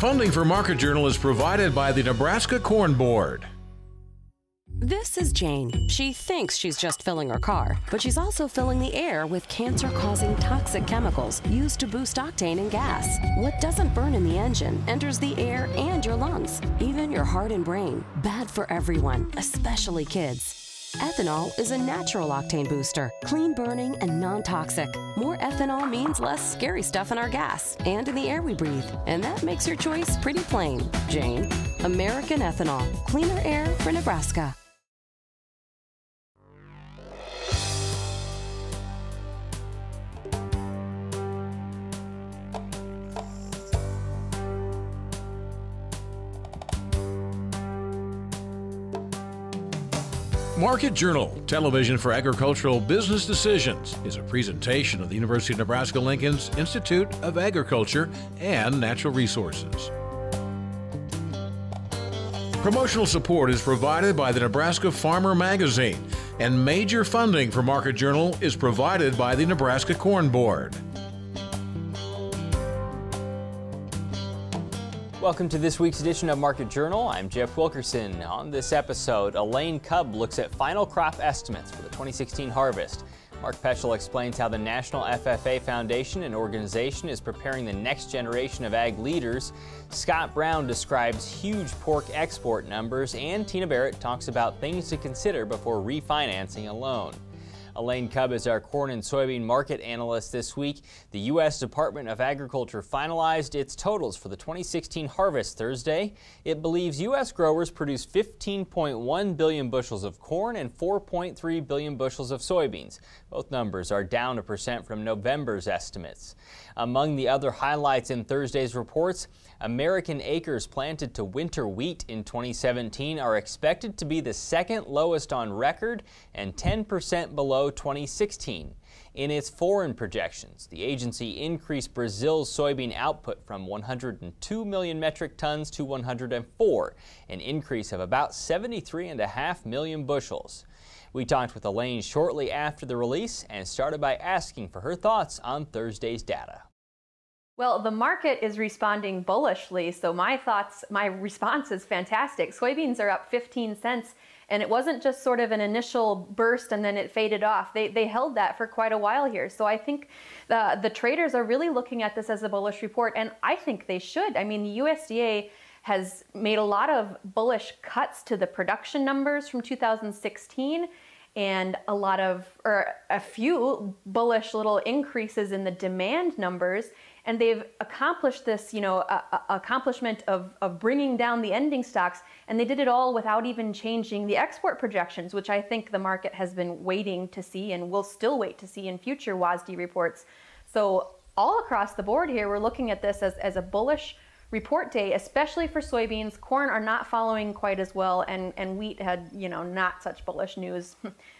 Funding for Market Journal is provided by the Nebraska Corn Board. This is Jane. She thinks she's just filling her car, but she's also filling the air with cancer-causing toxic chemicals used to boost octane in gas. What doesn't burn in the engine enters the air and your lungs, even your heart and brain. Bad for everyone, especially kids. Ethanol is a natural octane booster, clean burning and non-toxic. More ethanol means less scary stuff in our gas and in the air we breathe. And that makes your choice pretty plain, Jane. American Ethanol, cleaner air for Nebraska. Market Journal, television for agricultural business decisions, is a presentation of the University of Nebraska-Lincoln's Institute of Agriculture and Natural Resources. Promotional support is provided by the Nebraska Farmer Magazine, and major funding for Market Journal is provided by the Nebraska Corn Board. Welcome to this week's edition of Market Journal. I'm Jeff Wilkerson. On this episode, Elaine Kub looks at final crop estimates for the 2016 harvest. Mark Poeschl explains how the National FFA Foundation, an organization, is preparing the next generation of ag leaders. Scott Brown describes huge pork export numbers, and Tina Barrett talks about things to consider before refinancing a loan. Elaine Kub is our corn and soybean market analyst this week. The U.S. Department of Agriculture finalized its totals for the 2016 harvest Thursday. It believes U.S. growers produced 15.1 billion bushels of corn and 4.3 billion bushels of soybeans. Both numbers are down 1% from November's estimates. Among the other highlights in Thursday's reports, American acres planted to winter wheat in 2017 are expected to be the second lowest on record and 10% below 2016. In its foreign projections, the agency increased Brazil's soybean output from 102 million metric tons to 104, an increase of about 73.5 million bushels. We talked with Elaine shortly after the release and started by asking for her thoughts on Thursday's data. Well, the market is responding bullishly, so my response is fantastic. Soybeans are up 15 cents, and it wasn't just sort of an initial burst and then it faded off. They held that for quite a while here. So I think the traders are really looking at this as a bullish report, and I think they should. I mean, the USDA has made a lot of bullish cuts to the production numbers from 2016 and a few bullish little increases in the demand numbers. And they've accomplished this, accomplishment of bringing down the ending stocks, and they did it all without even changing the export projections, which I think the market has been waiting to see and will still wait to see in future WASDE reports. So all across the board here, we're looking at this as a bullish report day, especially for soybeans. Corn are not following quite as well, and wheat had, not such bullish news.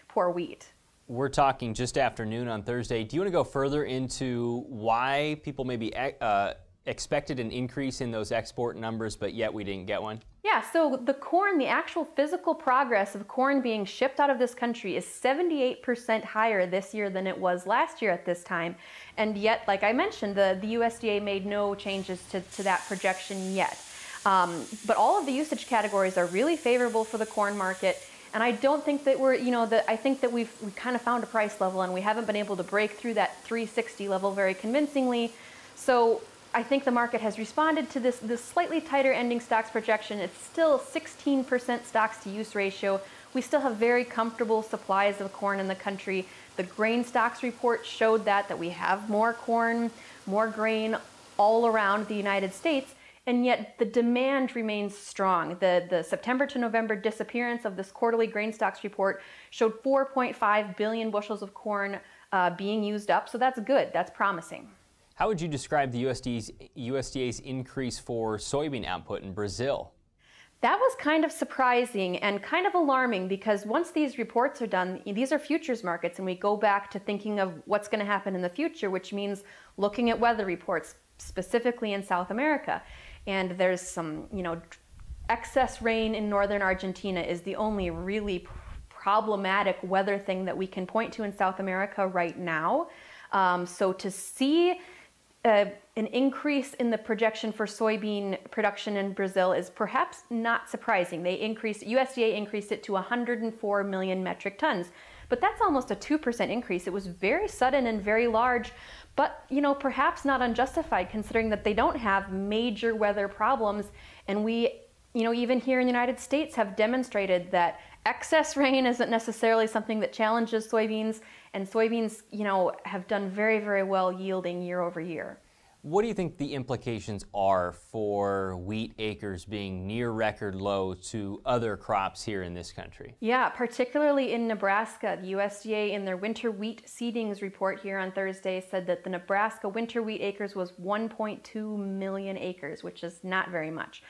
Poor wheat. We're talking just after noon on Thursday. Do you want to go further into why people maybe expected an increase in those export numbers, but yet we didn't get one? Yeah, so the corn, the actual physical progress of corn being shipped out of this country is 78% higher this year than it was last year at this time. And yet, like I mentioned, the USDA made no changes to that projection yet. But all of the usage categories are really favorable for the corn market. And I don't think that I think that we've kind of found a price level, and we haven't been able to break through that 360 level very convincingly. So I think the market has responded to this slightly tighter ending stocks projection. It's still 16% stocks to use ratio. We still have very comfortable supplies of corn in the country. The grain stocks report showed that we have more corn, more grain all around the United States. And yet the demand remains strong. The September to November disappearance of this quarterly grain stocks report showed 4.5 billion bushels of corn being used up. So that's good. That's promising. How would you describe the USDA's increase for soybean output in Brazil? That was kind of surprising and kind of alarming, because once these reports are done, these are futures markets, and we go back to thinking of what's going to happen in the future, which means looking at weather reports, specifically in South America. And there's some, excess rain in northern Argentina is the only really problematic weather thing that we can point to in South America right now. So to see an increase in the projection for soybean production in Brazil is perhaps not surprising. USDA increased it to 104 million metric tons, but that's almost a 2% increase. It was very sudden and very large, but perhaps not unjustified considering that they don't have major weather problems. And we, even here in the United States have demonstrated that excess rain isn't necessarily something that challenges soybeans, and soybeans, have done very, very well yielding year over year. What do you think the implications are for wheat acres being near record low to other crops here in this country? Yeah, particularly in Nebraska. The USDA in their winter wheat seedings report here on Thursday said that the Nebraska winter wheat acres was 1.2 million acres, which is not very much.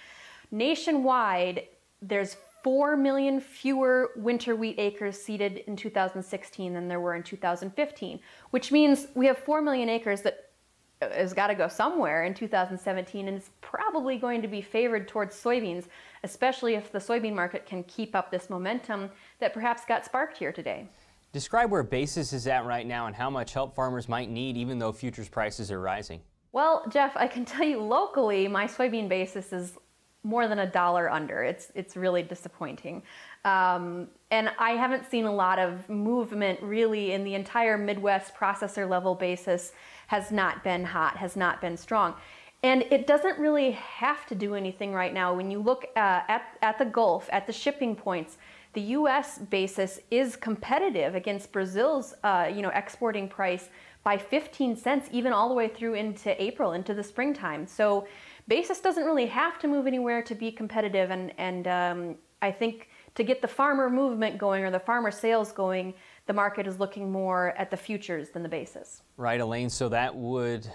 Nationwide, there's 4 million fewer winter wheat acres seeded in 2016 than there were in 2015, which means we have 4 million acres that has got to go somewhere in 2017, and it's probably going to be favored towards soybeans, especially if the soybean market can keep up this momentum that perhaps got sparked here today. Describe where basis is at right now and how much help farmers might need even though futures prices are rising. Well, Jeff, I can tell you locally, my soybean basis is more than $1 under. It's really disappointing. And I haven't seen a lot of movement really in the entire Midwest. Processor level basis has not been hot, has not been strong. And it doesn't really have to do anything right now. When you look at the Gulf, at the shipping points, the U.S. basis is competitive against Brazil's exporting price by 15 cents, even all the way through into April, into the springtime. So basis doesn't really have to move anywhere to be competitive, and I think to get the farmer movement going or the farmer sales going, the market is looking more at the futures than the basis. Right, Elaine, so that would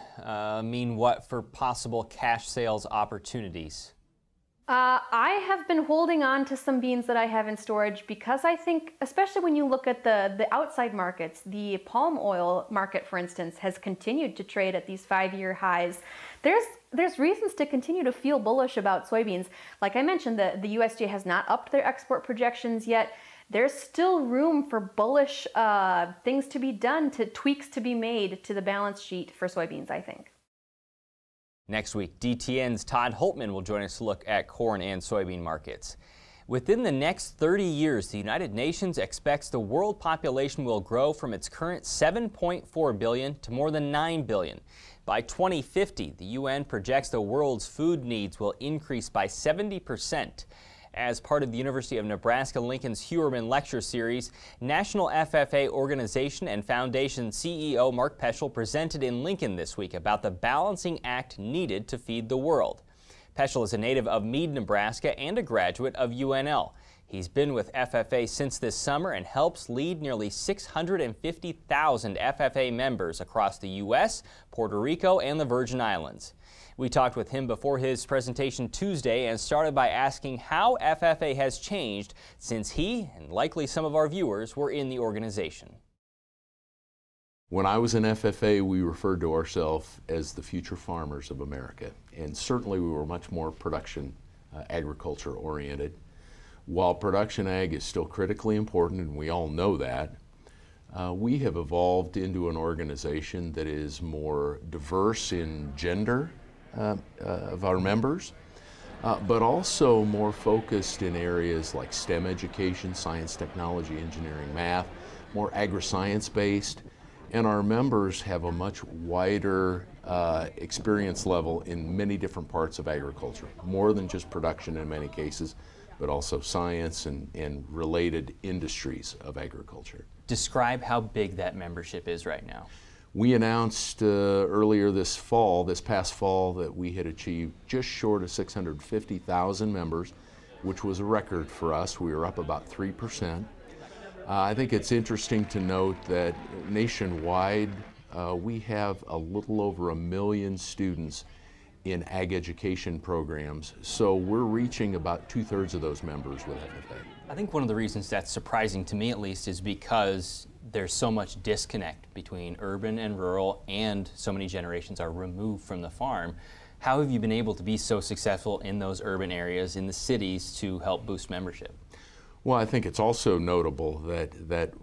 mean what for possible cash sales opportunities? I have been holding on to some beans that I have in storage because I think, especially when you look at the outside markets, the palm oil market, for instance, has continued to trade at these 5-year highs. There's reasons to continue to feel bullish about soybeans. Like I mentioned, the USDA has not upped their export projections yet. There's still room for bullish things to be done, tweaks to be made to the balance sheet for soybeans, I think. Next week, DTN's Todd Holtman will join us to look at corn and soybean markets. Within the next 30 years, the United Nations expects the world population will grow from its current 7.4 billion to more than 9 billion. By 2050, the UN projects the world's food needs will increase by 70%. As part of the University of Nebraska-Lincoln's Heuerman Lecture Series, National FFA Organization and Foundation CEO Mark Poeschl presented in Lincoln this week about the balancing act needed to feed the world. Poeschl is a native of Meade, Nebraska, and a graduate of UNL. He's been with FFA since this summer and helps lead nearly 650,000 FFA members across the U.S., Puerto Rico, and the Virgin Islands. We talked with him before his presentation Tuesday and started by asking how FFA has changed since he, and likely some of our viewers, were in the organization. When I was in FFA, we referred to ourselves as the future farmers of America, and certainly we were much more production agriculture oriented. While production ag is still critically important, and we all know that, we have evolved into an organization that is more diverse in gender of our members, but also more focused in areas like STEM education, science, technology, engineering, math, more agri-science based, and our members have a much wider experience level in many different parts of agriculture, more than just production in many cases, but also science and related industries of agriculture. Describe how big that membership is right now. We announced earlier this past fall, that we had achieved just short of 650,000 members, which was a record for us. We were up about 3%. I think it's interesting to note that nationwide, we have a little over 1 million students in ag education programs, so we're reaching about 2/3 of those members with FFA. I think one of the reasons that's surprising to me, at least, is because there's so much disconnect between urban and rural, and so many generations are removed from the farm. How have you been able to be so successful in those urban areas, in the cities, to help boost membership? Well, I think it's also notable that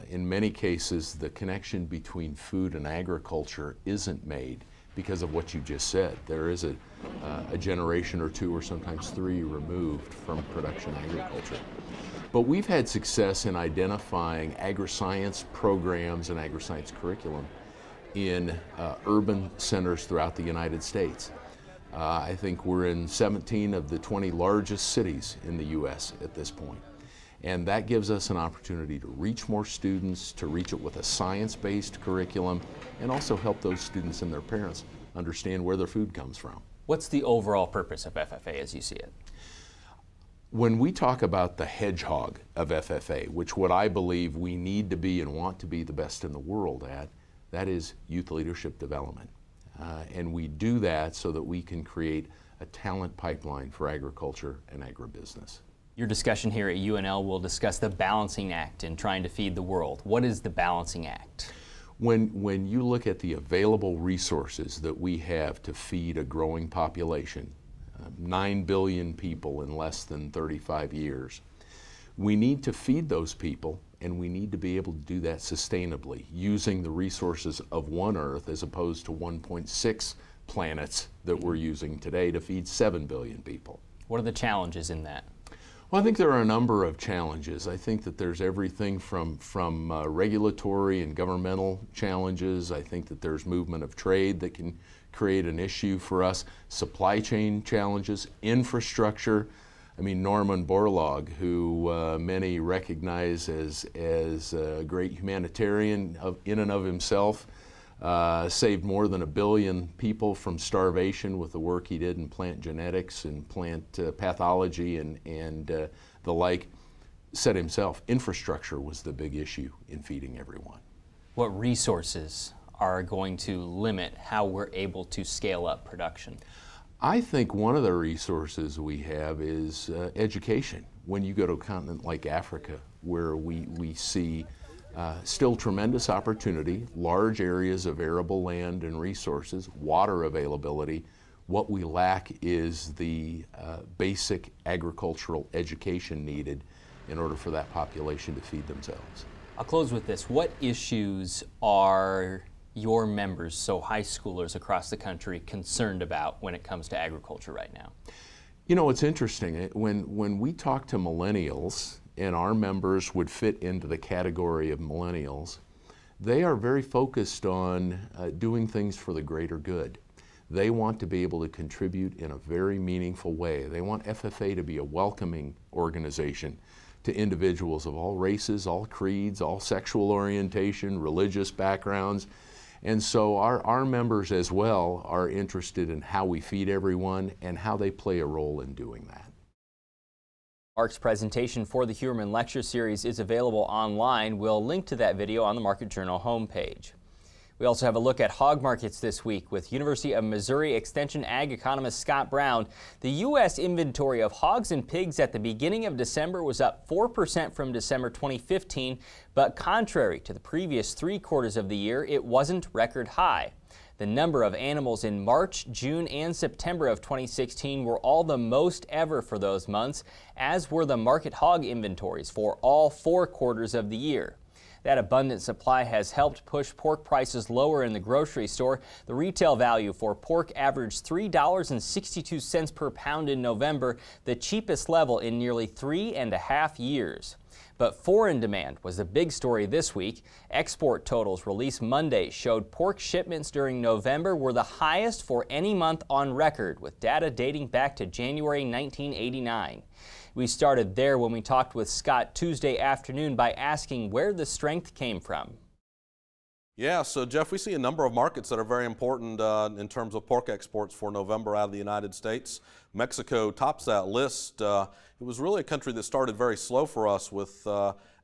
in many cases the connection between food and agriculture isn't made because of what you just said. There is a generation or two or sometimes three removed from production agriculture. But we've had success in identifying agri-science programs and agri-science curriculum in urban centers throughout the United States. I think we're in 17 of the 20 largest cities in the U.S. at this point. And that gives us an opportunity to reach more students, to reach it with a science-based curriculum, and also help those students and their parents understand where their food comes from. What's the overall purpose of FFA as you see it? When we talk about the hedgehog of FFA, which what I believe we need to be and want to be the best in the world at, that is youth leadership development. And we do that so that we can create a talent pipeline for agriculture and agribusiness. Your discussion here at UNL will discuss the balancing act in trying to feed the world. What is the balancing act? When you look at the available resources that we have to feed a growing population, 9 billion people in less than 35 years, we need to feed those people, and we need to be able to do that sustainably, using the resources of one Earth as opposed to 1.6 planets that we're using today to feed 7 billion people. What are the challenges in that? Well, I think there are a number of challenges. I think that there's everything from regulatory and governmental challenges. I think that there's movement of trade that can create an issue for us, supply chain challenges, infrastructure. I mean, Norman Borlaug, who many recognize as a great humanitarian in and of himself, saved more than 1 billion people from starvation with the work he did in plant genetics and plant pathology and the like, said himself, infrastructure was the big issue in feeding everyone. What resources are going to limit how we're able to scale up production? I think one of the resources we have is education. When you go to a continent like Africa, where we see still tremendous opportunity, large areas of arable land and resources, water availability, what we lack is the basic agricultural education needed in order for that population to feed themselves. I'll close with this. What issues are your members, so high schoolers across the country, concerned about when it comes to agriculture right now? You know, it's interesting. When we talk to millennials, and our members would fit into the category of millennials, they are very focused on doing things for the greater good. They want to be able to contribute in a very meaningful way. They want FFA to be a welcoming organization to individuals of all races, all creeds, all sexual orientation, religious backgrounds. And so our members as well are interested in how we feed everyone and how they play a role in doing that. Mark's presentation for the Huerman Lecture Series is available online. We'll link to that video on the Market Journal homepage. We also have a look at hog markets this week with University of Missouri Extension ag economist Scott Brown. The U.S. inventory of hogs and pigs at the beginning of December was up 4% from December 2015, but contrary to the previous 3 quarters of the year, it wasn't record high. The number of animals in March, June, and September of 2016 were all the most ever for those months, as were the market hog inventories for all 4 quarters of the year. That abundant supply has helped push pork prices lower in the grocery store. The retail value for pork averaged $3.62 per pound in November, the cheapest level in nearly 3.5 years. But foreign demand was the big story this week. Export totals released Monday showed pork shipments during November were the highest for any month on record, with data dating back to January 1989. We started there when we talked with Scott Tuesday afternoon by asking where the strength came from. Yeah, so Jeff, we see a number of markets that are very important in terms of pork exports for November out of the United States. Mexico tops that list. It was really a country that started very slow for us, with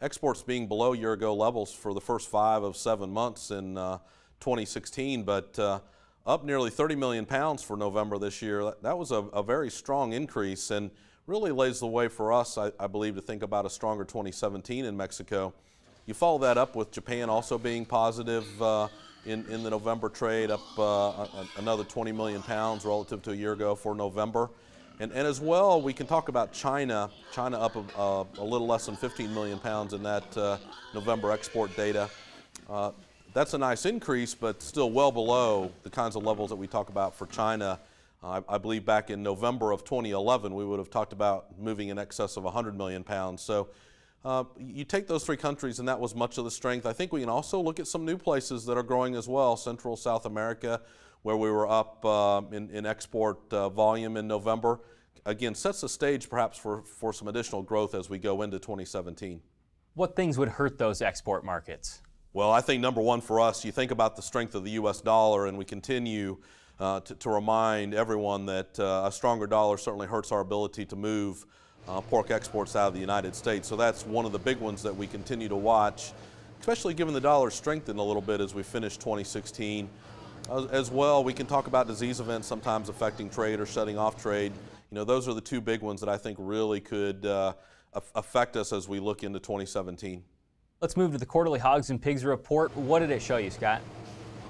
exports being below year-ago levels for the first 5 of 7 months in 2016, but up nearly 30 million pounds for November this year. That was a very strong increase and really lays the way for us, I believe, to think about a stronger 2017 in Mexico. You follow that up with Japan also being positive in the November trade, up another 20 million pounds relative to a year ago for November. And as well, we can talk about China. China up a little less than 15 million pounds in that November export data. that's a nice increase, but still well below the kinds of levels that we talk about for China. I believe back in November of 2011, we would have talked about moving in excess of 100 million pounds. So you take those three countries, and that was much of the strength. I think we can also look at some new places that are growing as well. Central South America, where we were up in export volume in November, again, sets the stage perhaps for some additional growth as we go into 2017. What things would hurt those export markets? Well, I think number one for us, you think about the strength of the U.S. dollar, and we continue to remind everyone that a stronger dollar certainly hurts our ability to move pork exports out of the United States. So that's one of the big ones that we continue to watch, especially given the dollar strengthened a little bit as we finish 2016. As well, we can talk about disease events sometimes affecting trade or shutting off trade. You know, those are the two big ones that I think really could affect us as we look into 2017. Let's move to the quarterly Hogs and Pigs Report. What did it show you, Scott?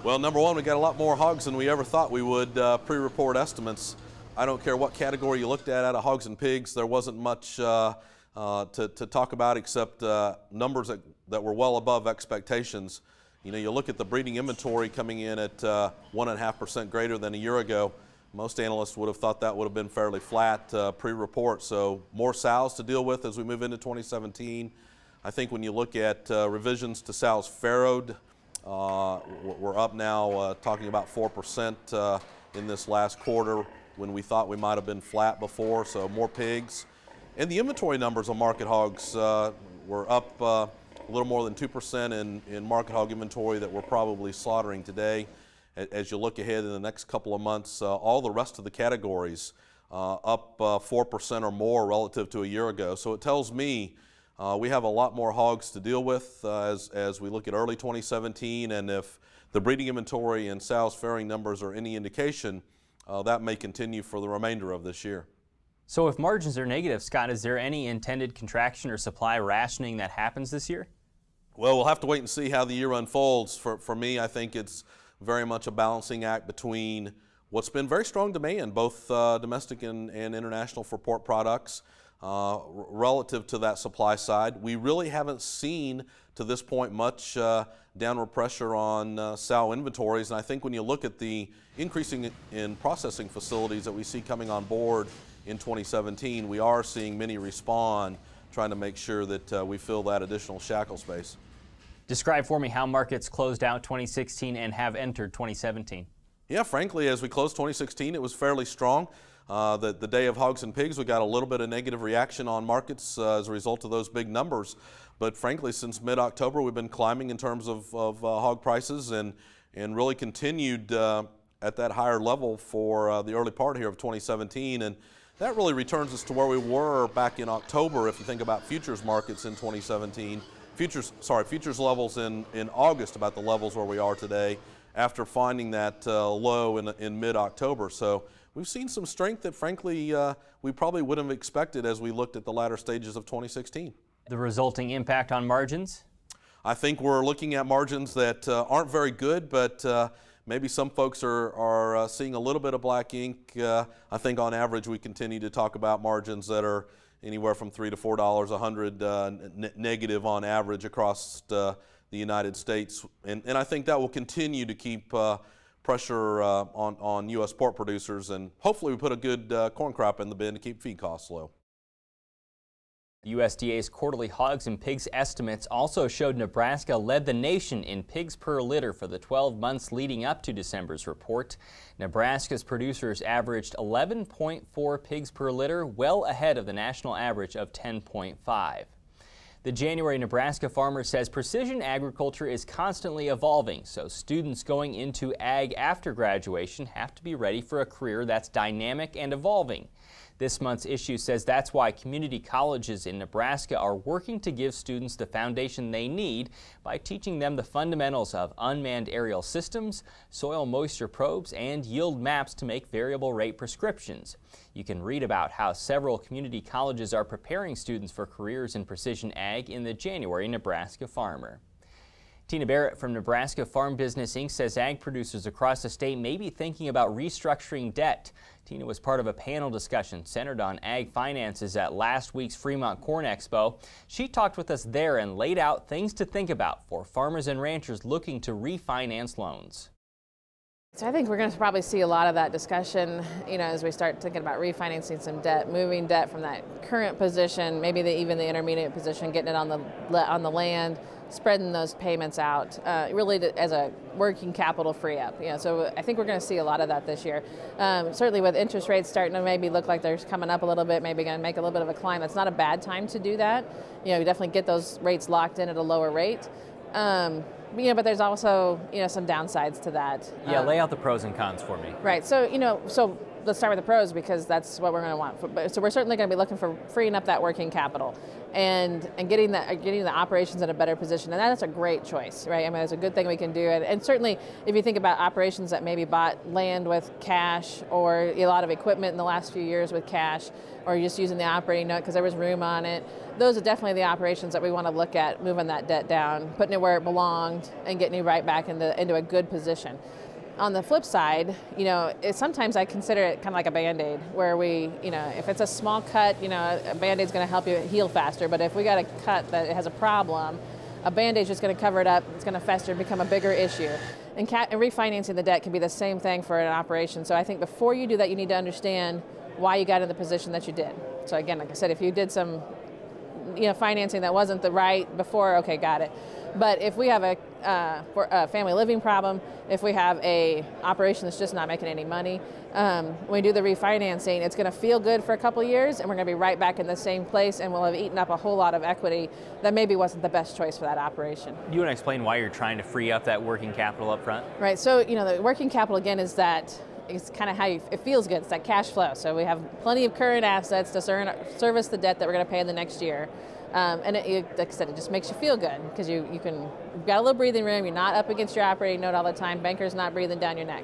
Well, number one, we got a lot more hogs than we ever thought we would, pre-report estimates. I don't care what category you looked at out of hogs and pigs, there wasn't much to talk about except numbers that were well above expectations. You know, you look at the breeding inventory coming in at 1.5% greater than a year ago. Most analysts would have thought that would have been fairly flat pre-report, so more sows to deal with as we move into 2017. I think when you look at revisions to sows farrowed, we're up now talking about 4% in this last quarter when we thought we might have been flat before, so more pigs. And the inventory numbers on market hogs were up a little more than 2% in market hog inventory that we're probably slaughtering today. As you look ahead in the next couple of months, all the rest of the categories up 4% or more relative to a year ago. So it tells me we have a lot more hogs to deal with as we look at early 2017, and if the breeding inventory and sows farrowing numbers are any indication, that may continue for the remainder of this year. So if margins are negative, Scott, is there any intended contraction or supply rationing that happens this year? Well, we'll have to wait and see how the year unfolds. For me, I think it's very much a balancing act between what's been very strong demand, both domestic and international, for pork products. Relative to that supply side, we really haven't seen to this point much downward pressure on sow inventories, and I think when you look at the increasing in processing facilities that we see coming on board in 2017, we are seeing many respond, trying to make sure that we fill that additional shackle space. Describe for me how markets closed out 2016 and have entered 2017. Yeah, frankly, as we closed 2016, it was fairly strong. The day of hogs and pigs, we got a little bit of negative reaction on markets as a result of those big numbers. But frankly, since mid-October, we've been climbing in terms of hog prices and really continued at that higher level for the early part here of 2017. And that really returns us to where we were back in October if you think about futures markets in 2017. Futures levels in August, about the levels where we are today after finding that low in mid-October. So we've seen some strength that frankly we probably wouldn't have expected as we looked at the latter stages of 2016. The resulting impact on margins? I think we're looking at margins that aren't very good, but maybe some folks are seeing a little bit of black ink. I think on average we continue to talk about margins that are anywhere from $3 to $4 a hundred negative on average across the United States. And I think that will continue to keep pressure on U.S. pork producers, and hopefully we put a good corn crop in the bin to keep feed costs low. USDA's quarterly hogs and pigs estimates also showed Nebraska led the nation in pigs per litter for the 12 months leading up to December's report. Nebraska's producers averaged 11.4 pigs per litter, well ahead of the national average of 10.5. The January Nebraska farmer says precision agriculture is constantly evolving, so students going into ag after graduation have to be ready for a career that's dynamic and evolving. This month's issue says that's why community colleges in Nebraska are working to give students the foundation they need by teaching them the fundamentals of unmanned aerial systems, soil moisture probes, and yield maps to make variable rate prescriptions. You can read about how several community colleges are preparing students for careers in precision ag in the January Nebraska Farmer. Tina Barrett from Nebraska Farm Business Inc. says ag producers across the state may be thinking about restructuring debt. Tina was part of a panel discussion centered on ag finances at last week's Fremont Corn Expo. She talked with us there and laid out things to think about for farmers and ranchers looking to refinance loans. So I think we're going to probably see a lot of that discussion, as we start thinking about refinancing some debt, moving debt from that current position, maybe even the intermediate position, getting it on the land, spreading those payments out, really as a working capital free up. So I think we're going to see a lot of that this year. Certainly with interest rates starting to maybe look like they're coming up a little bit, maybe going to make a little bit of a climb. That's not a bad time to do that. You definitely get those rates locked in at a lower rate. But there's also, some downsides to that. Yeah, lay out the pros and cons for me. Right. So, let's start with the pros because that's what we're going to want. So we're certainly going to be looking for freeing up that working capital and getting the operations in a better position. And that's a great choice, right? I mean, it's a good thing we can do. And certainly if you think about operations that maybe bought land with cash or a lot of equipment in the last few years with cash, or just using the operating note because there was room on it, those are definitely the operations that we want to look at, moving that debt down, putting it where it belonged, and getting it right back into a good position. On the flip side, sometimes I consider it kind of like a Band-Aid where if it's a small cut, a Band-Aid's going to help you heal faster. But if we got a cut that has a problem, a Band-Aid's just going to cover it up. It's going to fester and become a bigger issue. And refinancing the debt can be the same thing for an operation. So I think before you do that, you need to understand why you got in the position that you did. So again, like I said, if you did some financing that wasn't the right before, okay, got it. But if we have a family living problem, if we have a operation that's just not making any money, when we do the refinancing, it's going to feel good for a couple of years, and we're going to be right back in the same place, and we'll have eaten up a whole lot of equity that maybe wasn't the best choice for that operation. Do you want to explain why you're trying to free up that working capital up front? Right. So, the working capital, again, is that it's kind of how it feels good. It's that cash flow. So we have plenty of current assets to service the debt that we're going to pay in the next year. And like I said, it just makes you feel good because you've got a little breathing room. You're not up against your operating note all the time. Banker's not breathing down your neck.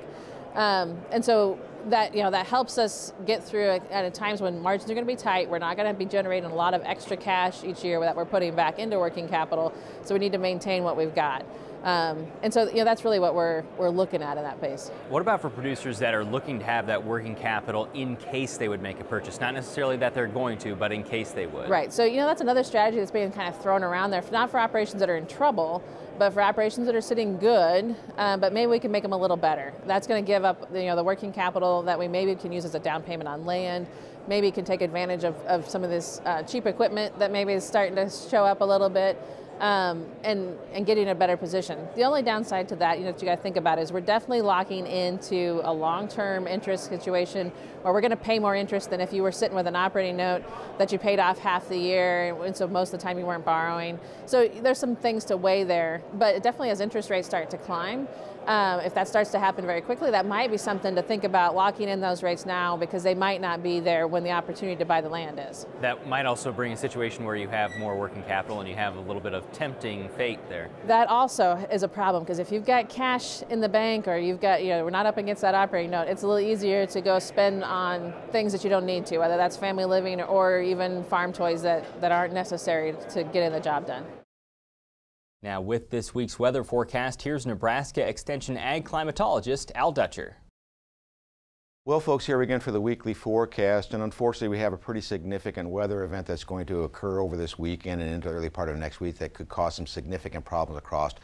And so that helps us get through at times when margins are going to be tight. We're not going to be generating a lot of extra cash each year that we're putting back into working capital. So we need to maintain what we've got. And so that's really what we're looking at in that pace. What about for producers that are looking to have that working capital in case they would make a purchase? Not necessarily that they're going to, but in case they would. Right. So that's another strategy that's being kind of thrown around there, not for operations that are in trouble, but for operations that are sitting good, but maybe we can make them a little better. That's going to give up the working capital that we maybe can use as a down payment on land. Maybe can take advantage of some of this cheap equipment that maybe is starting to show up a little bit. And getting a better position. The only downside to that, that you got to think about is we're definitely locking into a long-term interest situation where we're going to pay more interest than if you were sitting with an operating note that you paid off half the year, and so most of the time you weren't borrowing. So there's some things to weigh there, but definitely as interest rates start to climb, if that starts to happen very quickly, that might be something to think about locking in those rates now because they might not be there when the opportunity to buy the land is. That might also bring a situation where you have more working capital and you have a little bit of tempting fate there. That also is a problem because if you've got cash in the bank or you've got, we're not up against that operating note, it's a little easier to go spend on things that you don't need to, whether that's family living or even farm toys that aren't necessary to get the job done. Now with this week's weather forecast, here's Nebraska Extension ag climatologist Al Dutcher. Well, folks, here again for the weekly forecast, and unfortunately we have a pretty significant weather event that's going to occur over this weekend and into the early part of next week that could cause some significant problems across a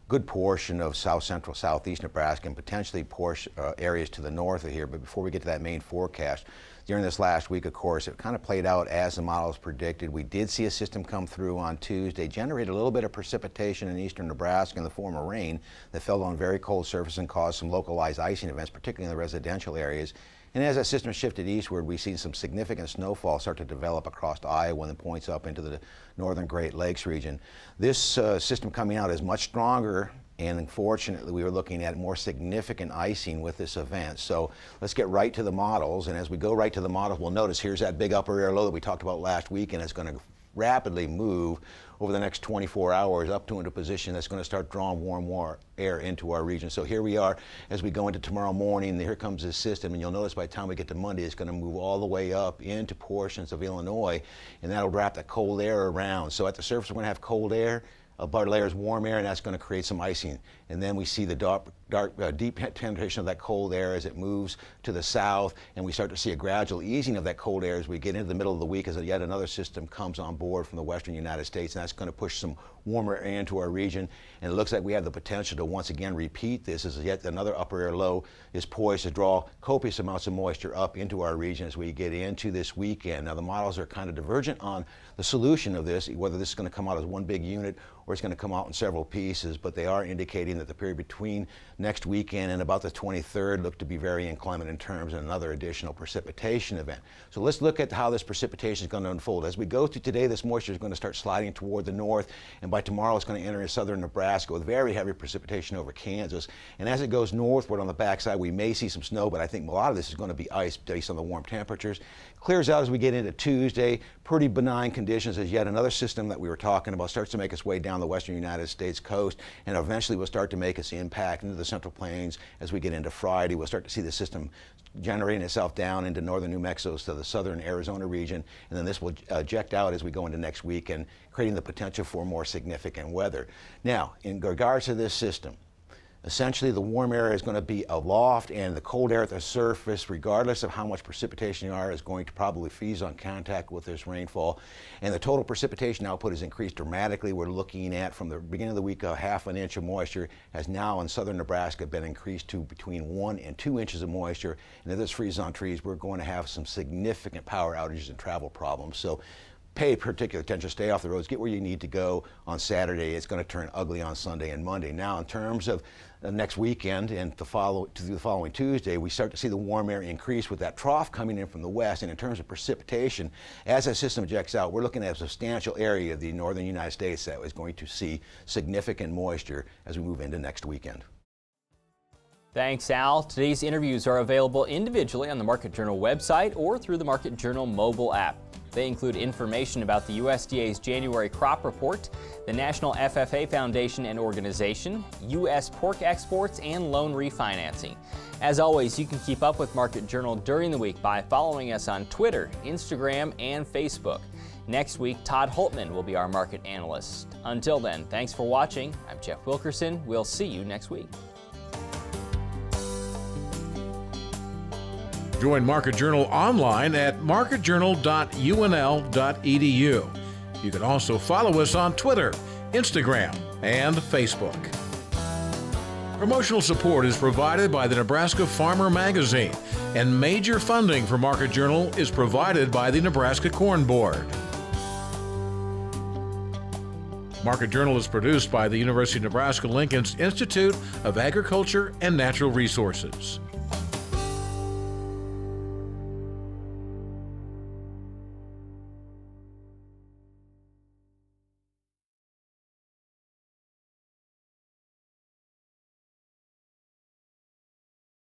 good portion of south central, southeast Nebraska and potentially areas to the north of here. But before we get to that main forecast, during this last week, of course, it kind of played out as the models predicted. We did see a system come through on Tuesday, generate a little bit of precipitation in eastern Nebraska in the form of rain that fell on very cold surface and caused some localized icing events, particularly in the residential areas. And as that system shifted eastward, we've seen some significant snowfall start to develop across Iowa and points up into the northern Great Lakes region. This system coming out is much stronger, and unfortunately we were looking at more significant icing with this event. So let's get right to the models, and as we go right to the models, we'll notice here's that big upper air low that we talked about last week, and it's going to rapidly move over the next 24 hours up to into a position that's going to start drawing warm air into our region. So here we are as we go into tomorrow morning. Here comes this system, and you'll notice by the time we get to Monday, it's going to move all the way up into portions of Illinois, and that'll wrap that cold air around. So at the surface, we're going to have cold air. above layers warm air, and that's going to create some icing. And then we see the deep penetration of that cold air as it moves to the south, and we start to see a gradual easing of that cold air as we get into the middle of the week as yet another system comes on board from the western United States, and that's going to push some warmer air into our region. And it looks like we have the potential to once again repeat this as yet another upper air low is poised to draw copious amounts of moisture up into our region as we get into this weekend. Now the models are kind of divergent on the solution of this, whether this is going to come out as one big unit or it's going to come out in several pieces, but they are indicating that the period between next weekend and about the 23rd look to be very inclement in terms of another additional precipitation event. So let's look at how this precipitation is going to unfold. As we go through today, this moisture is going to start sliding toward the north, and by tomorrow it's going to enter in southern Nebraska with very heavy precipitation over Kansas. And as it goes northward on the backside, we may see some snow, but I think a lot of this is going to be ice based on the warm temperatures. Clears out as we get into Tuesday. Pretty benign conditions as yet another system that we were talking about starts to make its way down the western United States coast, and eventually will start to make its impact into the Central Plains as we get into Friday. We'll start to see the system generating itself down into northern New Mexico to the southern Arizona region, and then this will eject out as we go into next week and creating the potential for more significant weather. Now, in regards to this system, essentially the warm air is going to be aloft, and the cold air at the surface, regardless of how much precipitation you are, is going to probably freeze on contact with this rainfall. And the total precipitation output has increased dramatically. We're looking at, from the beginning of the week, a half an inch of moisture has now in southern Nebraska been increased to between 1 and 2 inches of moisture. And if this freezes on trees, we're going to have some significant power outages and travel problems. So pay particular attention, stay off the roads, get where you need to go on Saturday. It's going to turn ugly on Sunday and Monday. Now, in terms of next weekend and the following Tuesday, we start to see the warm air increase with that trough coming in from the west. And in terms of precipitation, as that system ejects out, we're looking at a substantial area of the northern United States that is going to see significant moisture as we move into next weekend. Thanks, Al. Today's interviews are available individually on the Market Journal website or through the Market Journal mobile app. They include information about the USDA's January crop report, the National FFA Foundation and Organization, U.S. pork exports, and loan refinancing. As always, you can keep up with Market Journal during the week by following us on Twitter, Instagram, and Facebook. Next week, Todd Holtman will be our market analyst. Until then, thanks for watching. I'm Jeff Wilkerson. We'll see you next week. Join Market Journal online at marketjournal.unl.edu. You can also follow us on Twitter, Instagram, and Facebook. Promotional support is provided by the Nebraska Farmer Magazine, and major funding for Market Journal is provided by the Nebraska Corn Board. Market Journal is produced by the University of Nebraska-Lincoln's Institute of Agriculture and Natural Resources.